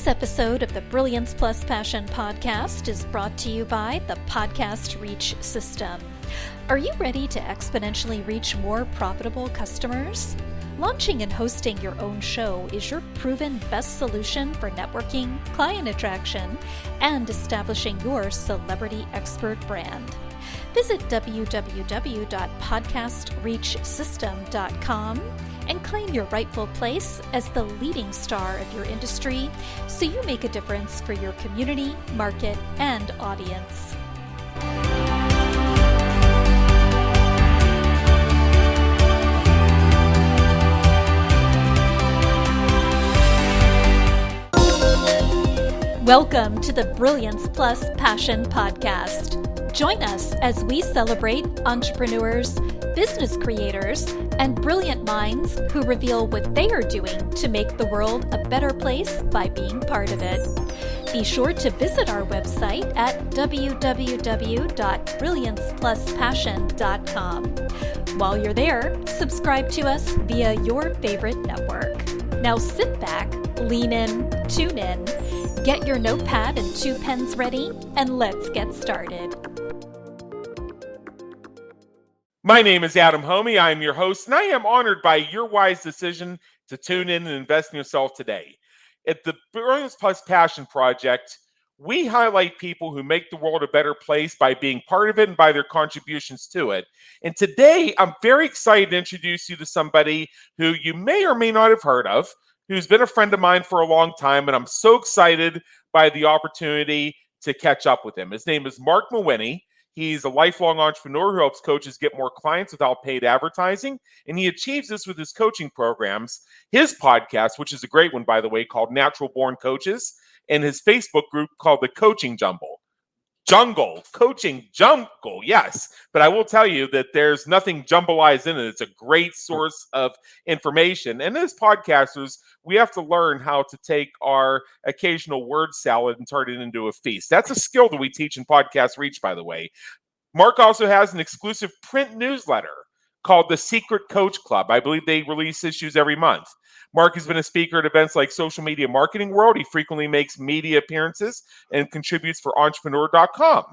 This episode of the Brilliance Plus Passion podcast is brought to you by the Podcast Reach System. Are you ready to exponentially reach more profitable customers? Launching and hosting your own show is your proven best solution for networking, client attraction, and establishing your celebrity expert brand. Visit www.podcastreachsystem.com and claim your rightful place as the leading star of your industry so you make a difference for your community, market, and audience. Welcome to the Brilliance Plus Passion podcast. Join us as we celebrate entrepreneurs, business creators, and brilliant minds who reveal what they are doing to make the world a better place by being part of it. Be sure to visit our website at www.brilliancepluspassion.com. While you're there, subscribe to us via your favorite network. Now sit back, lean in, tune in, get your notepad and 2 pens ready, and let's get started. My name is Adam Homey. I am your host, and I am honored by your wise decision to tune in and invest in yourself today. At the Brilliance Plus Passion Project, we highlight people who make the world a better place by being part of it and by their contributions to it. And today, I'm very excited to introduce you to somebody who you may or may not have heard of, who's been a friend of mine for a long time, and I'm so excited by the opportunity to catch up with him. His name is Marc Mawhinney. He's a lifelong entrepreneur who helps coaches get more clients without paid advertising, and he achieves this with his coaching programs, his podcast, which is a great one, by the way, called Natural Born Coaches, and his Facebook group called the Coaching Coaching Jungle, yes. But I will tell you that there's nothing jumblized in it. It's a great source of information. And as podcasters, we have to learn how to take our occasional word salad and turn it into a feast. That's a skill that we teach in Podcast Reach, by the way. Marc also has an exclusive print newsletter called the Secret Coach Club. I believe they release issues every month. Marc has been a speaker at events like Social Media Marketing World. He frequently makes media appearances and contributes for Entrepreneur.com.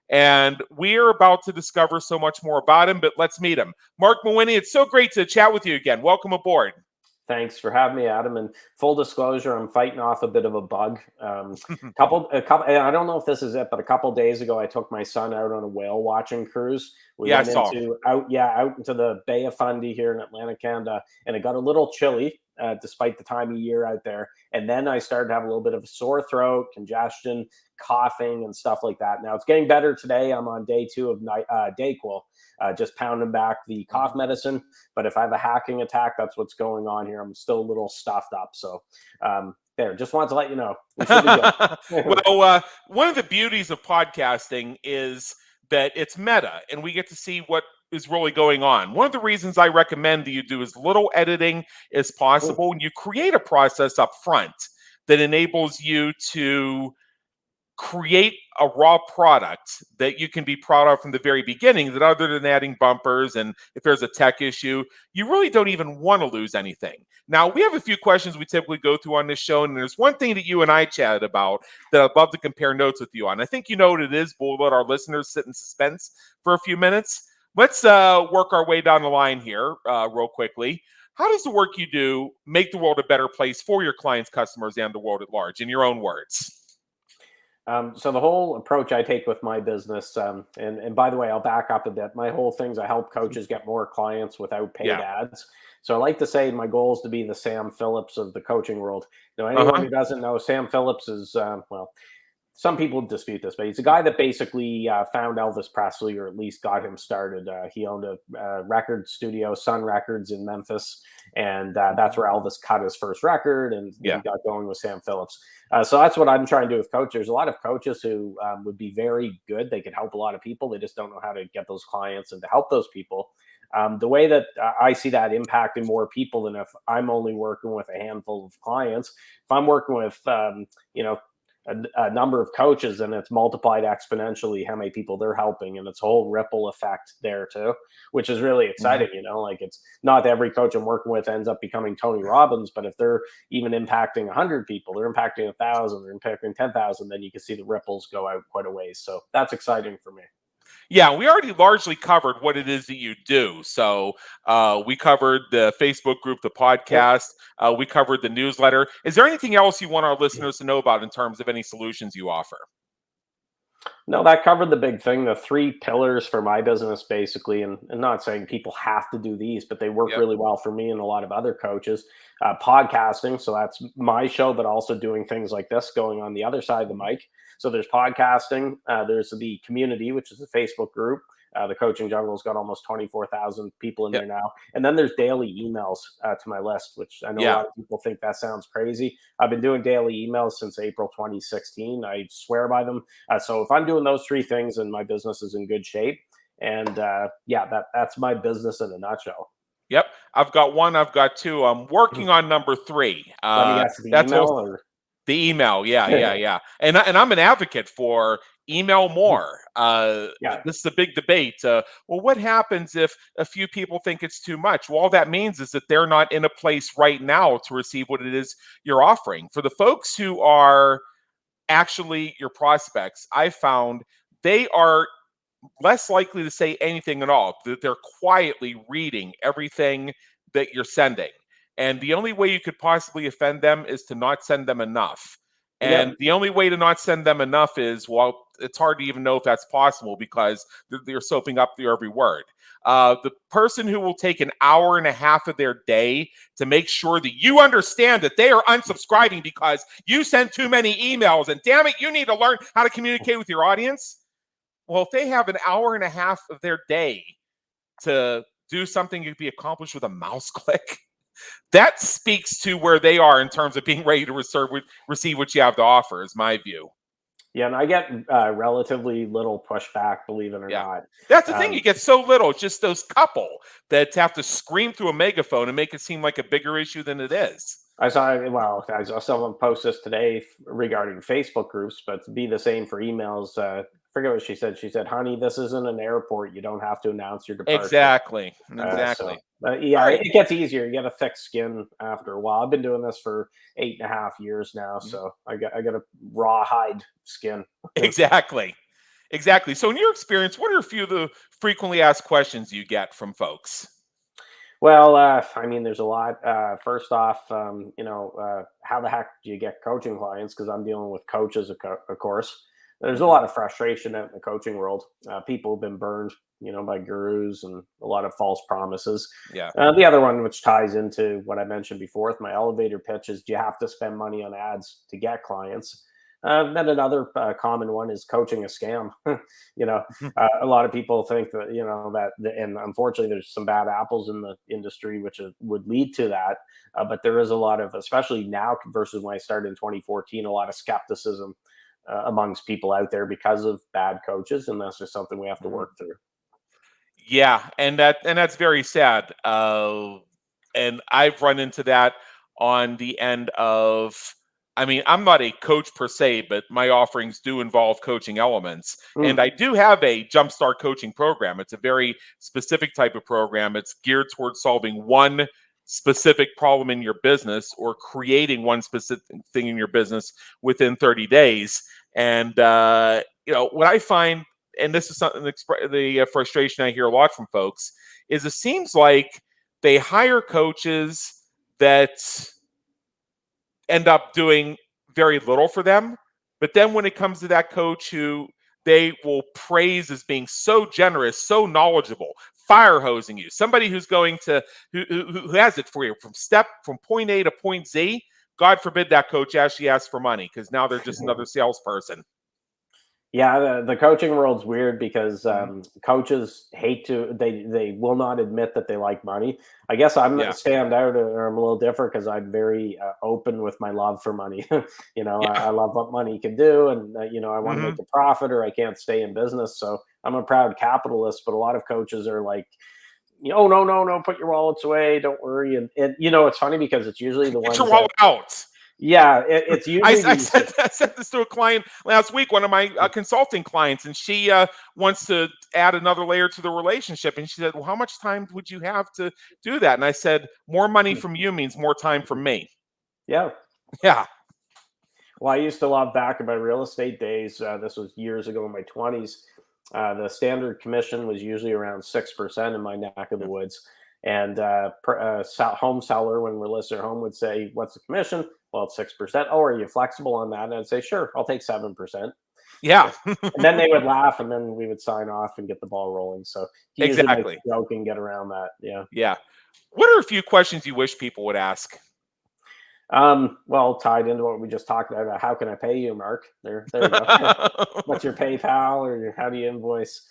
And we are about to discover so much more about him, but let's meet him. Marc Mawhinney, it's so great to chat with you again. Welcome aboard. Thanks for having me, Adam. And full disclosure, I'm fighting off a bit of a bug. A couple. And I don't know if this is it, but a couple days ago, I took my son out on a whale watching cruise. We went out into the Bay of Fundy here in Atlantic, Canada, and it got a little chilly, despite the time of year out there. And then I started to have a little bit of a sore throat, congestion, coughing, and stuff like that. Now it's getting better today. I'm on day 2 of Dayquil. Just pounding back the cough medicine. But if I have a hacking attack, that's what's going on here. I'm still a little stuffed up. So just wanted to let you know. We should be good. Well, one of the beauties of podcasting is that it's meta, and we get to see what is really going on. One of the reasons I recommend that you do as little editing as possible, and you create a process up front that enables you to create a raw product that you can be proud of from the very beginning, that other than adding bumpers and if there's a tech issue, you really don't even want to lose anything. Now, we have a few questions we typically go through on this show, and there's one thing that you and I chatted about that I'd love to compare notes with you on. I think you know what it is, but we'll let our listeners sit in suspense for a few minutes. Let's work our way down the line here real quickly. How does the work you do make the world a better place for your clients, customers, and the world at large, in your own words? So the whole approach I take with my business, and by the way, I'll back up a bit. My whole thing is I help coaches get more clients without paid ads. So I like to say my goal is to be the Sam Phillips of the coaching world. Now, anyone who doesn't know, Sam Phillips is, some people dispute this, but he's a guy that basically found Elvis Presley, or at least got him started. He owned a record studio, Sun Records in Memphis, and that's where Elvis cut his first record, and he got going with Sam Phillips. So that's what I'm trying to do with coaches. There's a lot of coaches who would be very good. They could help a lot of people. They just don't know how to get those clients and to help those people. The way that I see that impacting more people than if I'm only working with a handful of clients. If I'm working with, a number of coaches, and it's multiplied exponentially how many people they're helping, and it's a whole ripple effect there too, which is really exciting. Like, it's not that every coach I'm working with ends up becoming Tony Robbins, but if they're even impacting 100 people, they're impacting 1,000, they're impacting 10,000, then you can see the ripples go out quite a ways. So that's exciting for me. Yeah, we already largely covered what it is that you do. So we covered the Facebook group, the podcast. We covered the newsletter. Is there anything else you want our listeners to know about in terms of any solutions you offer? No, that covered the big thing, the 3 pillars for my business, basically. And not saying people have to do these, but they work really well for me and a lot of other coaches. Podcasting, so that's my show, but also doing things like this going on the other side of the mic. So there's podcasting, there's the community, which is a Facebook group. The Coaching Jungle's got almost 24,000 people in there now. And then there's daily emails to my list, which I know a lot of people think that sounds crazy. I've been doing daily emails since April 2016. I swear by them. So if I'm doing those 3 things, and my business is in good shape. And that's my business in a nutshell. Yep. I've got 1. I've got 2. I'm working on number 3. Let me guess, the email? The email, yeah. And I'm an advocate for email more. This is a big debate. Well, what happens if a few people think it's too much? Well, all that means is that they're not in a place right now to receive what it is you're offering. For the folks who are actually your prospects, I found they are less likely to say anything at all. That they're quietly reading everything that you're sending. And the only way you could possibly offend them is to not send them enough. And the only way to not send them enough is, well, it's hard to even know if that's possible because they're soaping up their every word. The person who will take an hour and a half of their day to make sure that you understand that they are unsubscribing because you sent too many emails, and damn it, you need to learn how to communicate with your audience. Well, if they have an hour and a half of their day to do something that could be accomplished with a mouse click, that speaks to where they are in terms of being ready to receive what you have to offer, is my view. Yeah, and I get relatively little pushback, believe it or not. That's the thing. You get so little. It's just those couple that have to scream through a megaphone and make it seem like a bigger issue than it is. I saw someone post this today regarding Facebook groups, but to be the same for emails. Forget what she said. She said, "Honey, this isn't an airport. You don't have to announce your departure." Exactly. It gets easier. You get a thick skin after a while. I've been doing this for 8.5 years now, so I got a raw hide skin. Exactly. So in your experience, what are a few of the frequently asked questions you get from folks? Well, there's a lot. First off, how the heck do you get coaching clients? Because I'm dealing with coaches, of course. There's a lot of frustration out in the coaching world. People have been burned, by gurus and a lot of false promises. Yeah. The other one, which ties into what I mentioned before with my elevator pitch, is do you have to spend money on ads to get clients? Then another common one is coaching a scam. A lot of people think that, and unfortunately, there's some bad apples in the industry, which would lead to that. But there is a lot of, especially now versus when I started in 2014, a lot of skepticism amongst people out there because of bad coaches, and that's just something we have to work through. Yeah, and that's very sad. And I've run into that on the end of. I'm not a coach per se, but my offerings do involve coaching elements. And I do have a Jumpstart Coaching program. It's a very specific type of program. It's geared towards solving one specific problem in your business or creating one specific thing in your business within 30 days. And, what I find, and this is something, the frustration I hear a lot from folks, is it seems like they hire coaches that end up doing very little for them. But then when it comes to that coach who they will praise as being so generous, so knowledgeable, fire hosing you, somebody who's going to, who has it for you from point A to point Z, God forbid that coach actually asks for money, because now they're just another salesperson. Yeah, the coaching world's weird because coaches hate to, they will not admit that they like money. I guess I'm stand out, or I'm a little different because I'm very open with my love for money. I love what money can do, and I want to make a profit or I can't stay in business. So I'm a proud capitalist, but a lot of coaches are like, oh, no, put your wallets away, don't worry. And it's funny because it's usually the ones get your wallet out. Yeah, it's usually I said this to a client last week, one of my consulting clients, and she wants to add another layer to the relationship. And she said, well, how much time would you have to do that? And I said, more money from you means more time from me. Yeah. Yeah. Well, I used to love back in my real estate days. This was years ago in my 20s. The standard commission was usually around 6% in my neck of the woods. And home seller, when we list their home, would say, what's the commission? Well, it's 6%. Oh, are you flexible on that? And I'd say, sure, I'll take 7%. Yeah. And then they would laugh, and then we would sign off and get the ball rolling. So he usually makes a joke and get around that. Yeah. Yeah. What are a few questions you wish people would ask? Well, tied into what we just talked about, how can I pay you, Mark? There you go. What's your PayPal, or how do you invoice?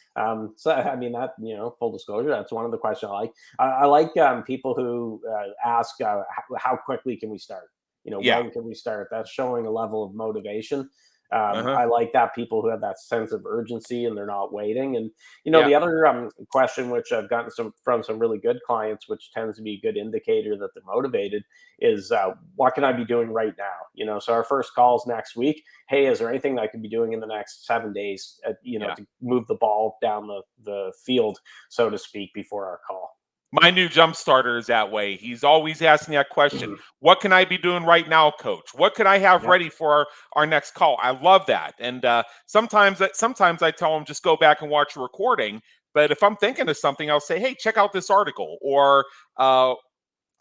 So I mean, that, full disclosure, that's one of the questions I like. I like people who ask how quickly can we start? When can we start? That's showing a level of motivation. I like that, people who have that sense of urgency and they're not waiting. And the other question, which I've gotten from some really good clients, which tends to be a good indicator that they're motivated, is what can I be doing right now? So our first call is next week. Hey, is there anything I could be doing in the next 7 days, to move the ball down the field, so to speak, before our call? My new jump starter is that way. He's always asking that question. What can I be doing right now, coach? What could I have ready for our next call? I love that. And sometimes I tell him, just go back and watch a recording. But if I'm thinking of something, I'll say, hey, check out this article, or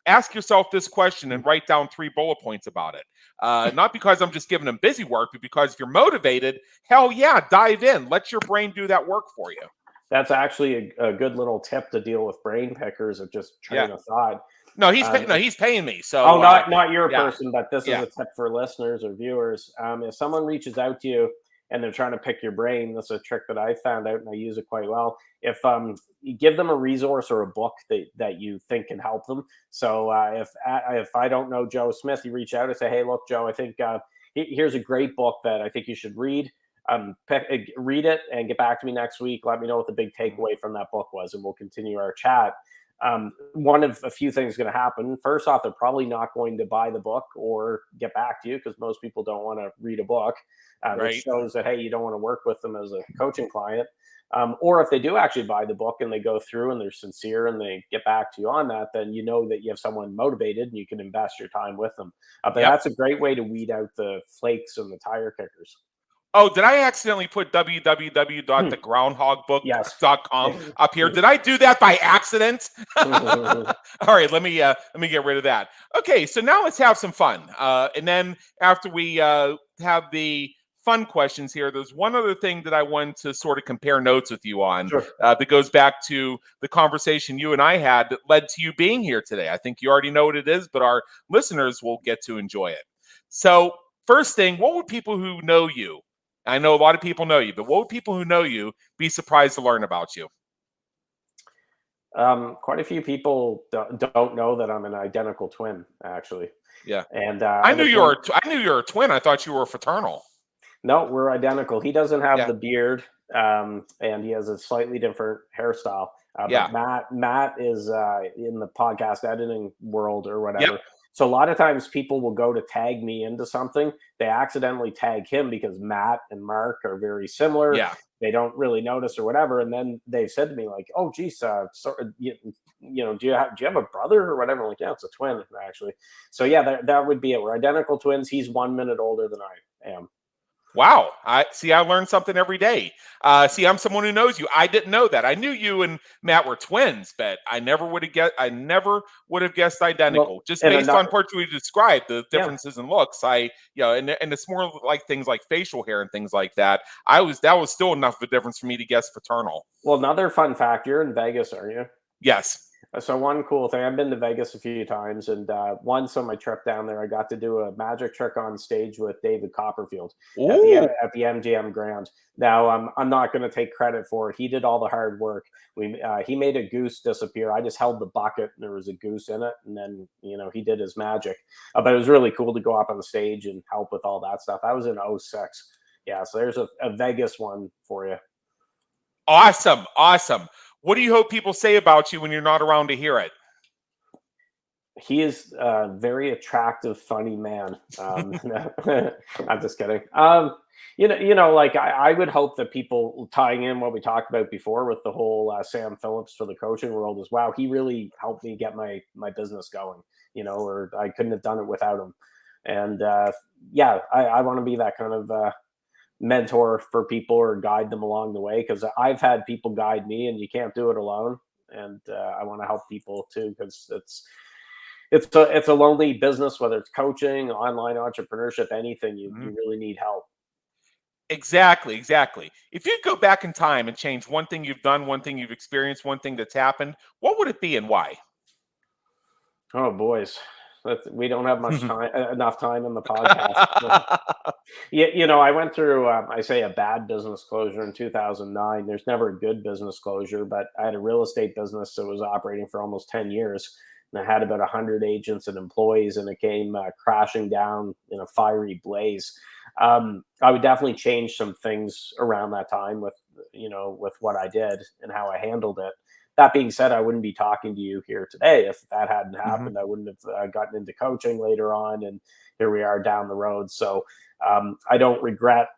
ask yourself this question and write down 3 bullet points about it. Not because I'm just giving them busy work, but because if you're motivated, hell yeah, dive in. Let your brain do that work for you. That's actually a good little tip to deal with brain pickers, of just train of thought. No, he's paying me. So not your person, but this is a tip for listeners or viewers. If someone reaches out to you and they're trying to pick your brain, this is a trick that I found out and I use it quite well. If you give them a resource or a book that you think can help them. So if I don't know Joe Smith, you reach out and say, hey, look, Joe, I think here's a great book that I think you should read. Read it and get back to me next week. Let me know what the big takeaway from that book was, and we'll continue our chat. One of a few things going to happen. First off, they're probably not going to buy the book or get back to you, because most people don't want to read a book. It shows that, hey, you don't want to work with them as a coaching client. Or if they do actually buy the book and they go through and they're sincere and they get back to you on that, then you know that you have someone motivated and you can invest your time with them. But that's a great way to weed out the flakes and the tire kickers. Oh, did I accidentally put www.thegroundhogbook.com up here? Did I do that by accident? All right, let me get rid of that. Okay, so now let's have some fun. And then after we have the fun questions here, there's one other thing that I wanted to sort of compare notes with you on that goes back to the conversation you and I had that led to you being here today. I think you already know what it is, but our listeners will get to enjoy it. So first thing, what would people who know you, I know a lot of people know you, but what would people who know you be surprised to learn about you? Quite a few people don't know that I'm an identical twin, actually. Yeah. And I knew you were a twin. I thought you were fraternal. No, we're identical. He doesn't have the beard, and he has a slightly different hairstyle. But Matt is in the podcast editing world or whatever. Yep. So a lot of times people will go to tag me into something. They accidentally tag him because Matt and Mark are very similar. Yeah. They don't really notice or whatever. And then they've said to me like, oh, geez, do you have a brother or whatever? I'm like, yeah, it's a twin, actually. So yeah, that would be it. We're identical twins. He's 1 minute older than I am. Wow. I learned something every day. I'm someone who knows you. I didn't know that. I knew you and Matt were twins, but I never would have guessed identical. Well, just based on what you described, the differences in looks. And it's more like things like facial hair and things like that. That was still enough of a difference for me to guess fraternal. Well, another fun fact, you're in Vegas, are you? Yes. So one cool thing, I've been to Vegas a few times, and once on my trip down there, I got to do a magic trick on stage with David Copperfield at the MGM Grand. Now, I'm not going to take credit for it. He did all the hard work. He made a goose disappear. I just held the bucket, and there was a goose in it, and then he did his magic. But it was really cool to go up on the stage and help with all that stuff. I was in 2006. Yeah, so there's a Vegas one for you. Awesome. What do you hope people say about you when you're not around to hear it? He is a very attractive, funny man. I'm just kidding. Like I would hope that people tying in what we talked about before with the whole Sam Phillips for the coaching world is, wow, he really helped me get my business going. Or I couldn't have done it without him. And I want to be that kind of mentor for people or guide them along the way, because I've had people guide me, and you can't do it alone. And I want to help people too, because it's a lonely business, whether it's coaching, online entrepreneurship, anything. You really need help. Exactly. If you go back in time and change one thing you've done, one thing you've experienced, one thing that's happened, what would it be and why? Oh, boys. We don't have much time, enough time in the podcast. I went through, I say, a bad business closure in 2009. There's never a good business closure, but I had a real estate business that was operating for almost 10 years. And I had about 100 agents and employees, and it came crashing down in a fiery blaze. I would definitely change some things around that time with what I did and how I handled it. That being said, I wouldn't be talking to you here today if that hadn't happened. I wouldn't have gotten into coaching later on, and here we are down the road. So I don't regret,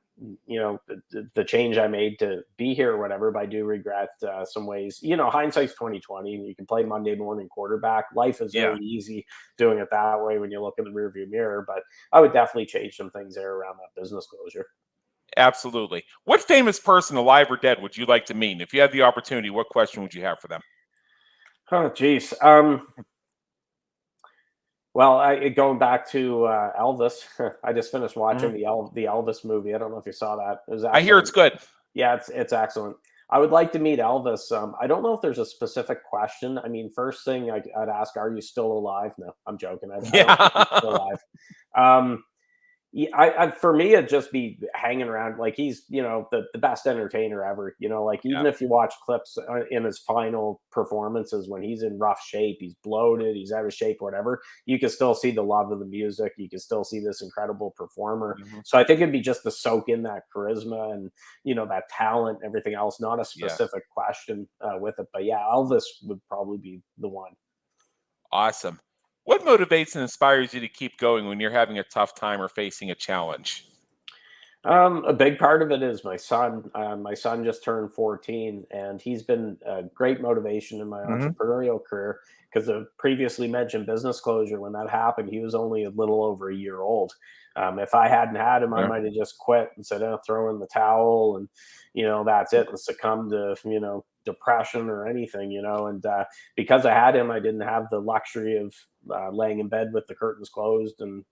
the change I made to be here or whatever, but I do regret some ways. Hindsight's 2020. You can play Monday morning quarterback. Life is very easy doing it that way when you look in the rearview mirror. But I would definitely change some things there around that business closure. Absolutely. What famous person, alive or dead, would you like to meet? If you had the opportunity, what question would you have for them? Oh, geez. Well, going back to Elvis, I just finished watching the Elvis movie. I don't know if you saw that. It was I hear it's good. Yeah, it's excellent. I would like to meet Elvis. I don't know if there's a specific question. I mean, first thing I'd ask, are you still alive? No, I'm joking. I don't think he's still alive. For me, it'd just be hanging around. Like, he's, the best entertainer ever, like, even if you watch clips in his final performances, when he's in rough shape, he's bloated, he's out of shape, whatever, you can still see the love of the music. You can still see this incredible performer. So I think it'd be just to soak in that charisma and, that talent and everything else, not a specific question with it. But yeah, Elvis would probably be the one. Awesome. What motivates and inspires you to keep going when you're having a tough time or facing a challenge? A big part of it is my son. My son just turned 14, and he's been a great motivation in my entrepreneurial career, because the previously mentioned business closure, when that happened, he was only a little over a year old. If I hadn't had him, I might have just quit and said, throw in the towel, and, that's it, and succumb to, depression or anything, and because I had him, I didn't have the luxury of laying in bed with the curtains closed and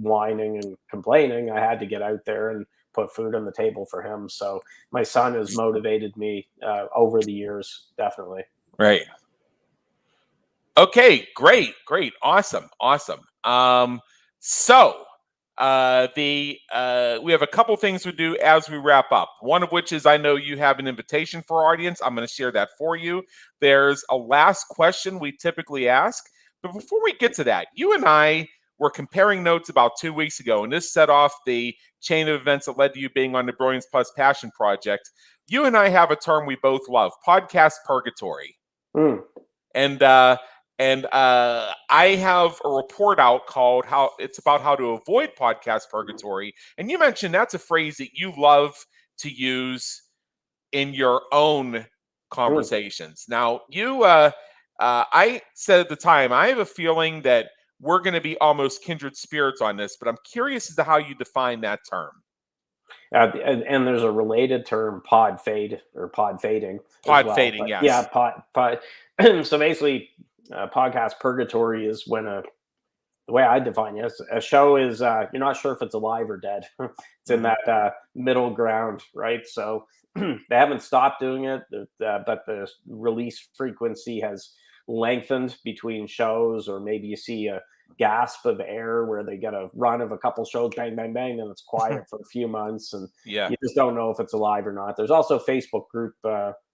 whining and complaining. I had to get out there and put food on the table for him. So my son has motivated me over the years, definitely. Right. Okay, great, awesome. So we have a couple things to do as we wrap up. One of which is, I know you have an invitation for our audience. I'm going to share that for you. There's a last question we typically ask, but before we get to that, you and I were comparing notes about 2 weeks ago, and this set off the chain of events that led to you being on the Brilliance Plus Passion Project. You and I have a term we both love: podcast purgatory. And I have a report out called how to avoid podcast purgatory. And you mentioned that's a phrase that you love to use in your own conversations. Now, I said at the time, I have a feeling that we're going to be almost kindred spirits on this, but I'm curious as to how you define that term. And there's a related term, pod fade or pod fading. Pod fading, yes. Yeah, pod. So basically, podcast purgatory is when the way I define it, a show is you're not sure if it's alive or dead. It's in that middle ground, right? So they haven't stopped doing it, but the release frequency has lengthened between shows, or maybe you see a gasp of air where they get a run of a couple shows, bang, bang, bang, and it's quiet for a few months, and you just don't know if it's alive or not. There's also Facebook group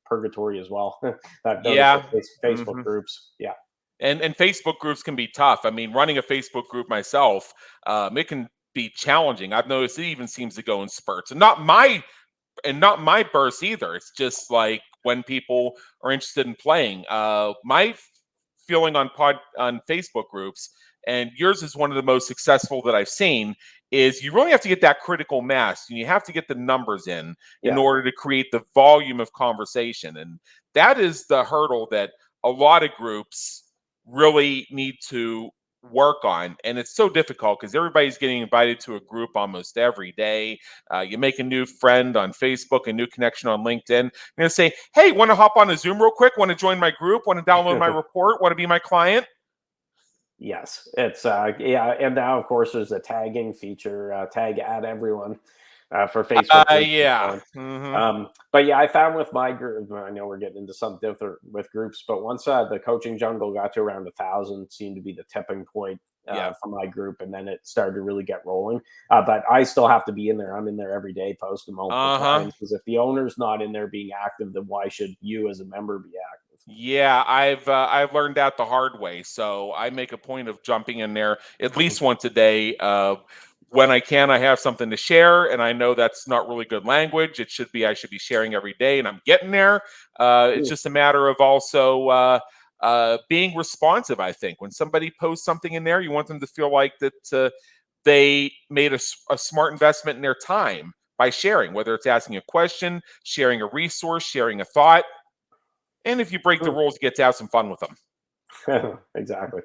purgatory as well. Facebook groups. Yeah. And Facebook groups can be tough. I mean, running a Facebook group myself, it can be challenging. I've noticed it even seems to go in spurts, and not my bursts either. It's just like when people are interested in playing. My feeling on Facebook groups, and yours is one of the most successful that I've seen, is you really have to get that critical mass, and you have to get the numbers in order to create the volume of conversation. And that is the hurdle that a lot of groups really need to work on. And it's so difficult because everybody's getting invited to a group almost every day. You make a new friend on Facebook, a new connection on LinkedIn. You're going to say, hey, want to hop on a Zoom real quick? Want to join my group? Want to download my report? Want to be my client? Yes, it's and now of course there's a tagging feature, tag at everyone for Facebook. But yeah, I found with my group, I know we're getting into some different with groups, but once the coaching jungle got to around 1,000, seemed to be the tipping point for my group, and then it started to really get rolling. But I still have to be in there. I'm in there every day, posting multiple times, because if the owner's not in there being active, then why should you as a member be active? Yeah, I've learned that the hard way. So I make a point of jumping in there at least once a day. When I can, I have something to share, and I know that's not really good language. I should be sharing every day, and I'm getting there. It's just a matter of also being responsive. I think when somebody posts something in there, you want them to feel like that they made a smart investment in their time by sharing, whether it's asking a question, sharing a resource, sharing a thought. And if you break the rules, you get to have some fun with them. Exactly.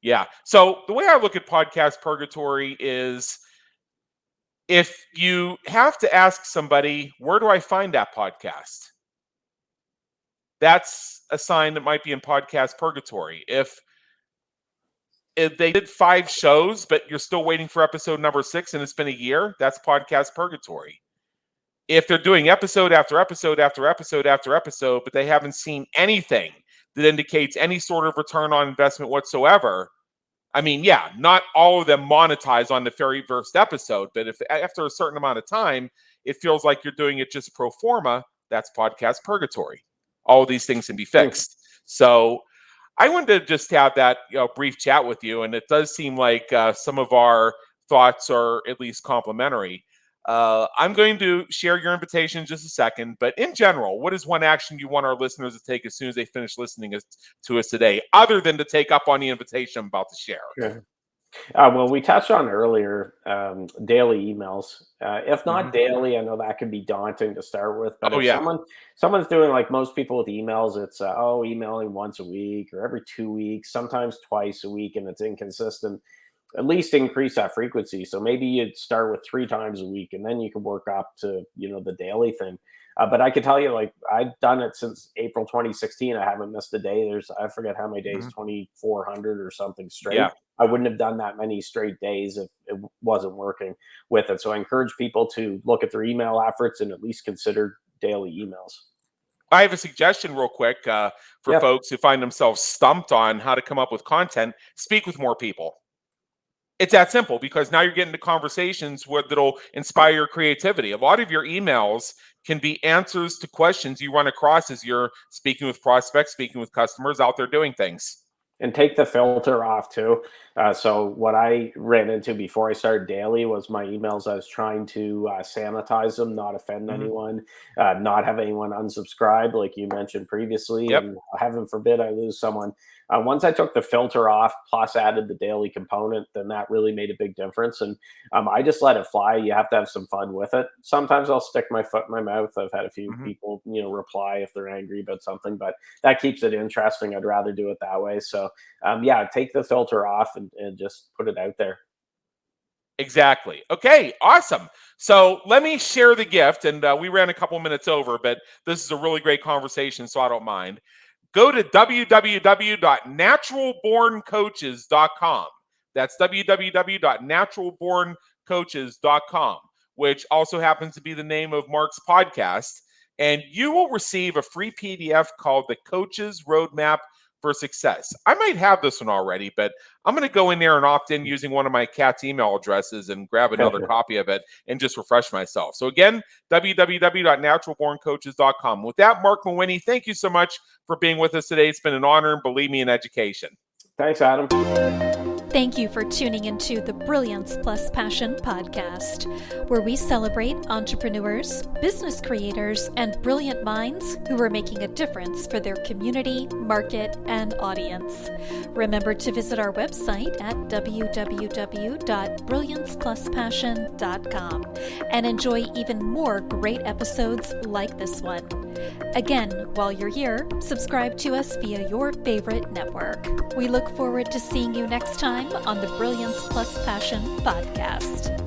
Yeah. So the way I look at Podcast Purgatory is, if you have to ask somebody, where do I find that podcast? That's a sign that might be in Podcast Purgatory. If they did 5 shows, but you're still waiting for episode number 6 and it's been a year, that's Podcast Purgatory. If they're doing episode after episode after episode after episode, but they haven't seen anything that indicates any sort of return on investment whatsoever, I mean, yeah, not all of them monetize on the very first episode, but if after a certain amount of time, it feels like you're doing it just pro forma, that's Podcast Purgatory. All of these things can be fixed. So I wanted to just have that brief chat with you, and it does seem like some of our thoughts are at least complementary. I'm going to share your invitation in just a second, but in general, what is one action you want our listeners to take as soon as they finish listening to us today, other than to take up on the invitation I'm about to share? Sure. Well, we touched on earlier daily emails. If not daily, I know that can be daunting to start with. But someone's doing like most people with emails, it's emailing once a week or every 2 weeks, sometimes twice a week, and it's inconsistent. At least increase that frequency. So maybe you'd start with 3 times a week, and then you can work up to the daily thing. But I could tell you, like, I've done it since April 2016. I haven't missed a day. I forget how many days, 2,400 or something straight. Yeah. I wouldn't have done that many straight days if it wasn't working with it. So I encourage people to look at their email efforts and at least consider daily emails. I have a suggestion real quick for folks who find themselves stumped on how to come up with content. Speak with more people. It's that simple, because now you're getting to conversations that'll inspire your creativity. A lot of your emails can be answers to questions you run across as you're speaking with prospects, speaking with customers out there doing things. And take the filter off too. So what I ran into before I started daily was my emails. I was trying to sanitize them, not offend anyone, not have anyone unsubscribe, like you mentioned previously. And heaven forbid I lose someone. Once I took the filter off, plus added the daily component, then that really made a big difference. And I just let it fly. You have to have some fun with it. Sometimes I'll stick my foot in my mouth. I've had a few people, reply if they're angry about something, but that keeps it interesting. I'd rather do it that way. So take the filter off and just put it out there. Exactly. Okay, awesome. So let me share the gift. And we ran a couple minutes over, but this is a really great conversation, so I don't mind. Go to www.naturalborncoaches.com. That's www.naturalborncoaches.com, which also happens to be the name of Marc's podcast. And you will receive a free PDF called The Coach's Roadmap for Success. I might have this one already, but I'm going to go in there and opt in using one of my cat's email addresses and grab another copy of it and just refresh myself. So again, www.naturalborncoaches.com. With that, Marc Mawhinney, thank you so much for being with us today. It's been an honor, and believe me, an education. Thanks, Adam. Thank you for tuning into the Brilliance Plus Passion podcast, where we celebrate entrepreneurs, business creators, and brilliant minds who are making a difference for their community, market, and audience. Remember to visit our website at www.brilliancepluspassion.com and enjoy even more great episodes like this one. Again, while you're here, subscribe to us via your favorite network. We look forward to seeing you next time on the Brilliance Plus Passion podcast.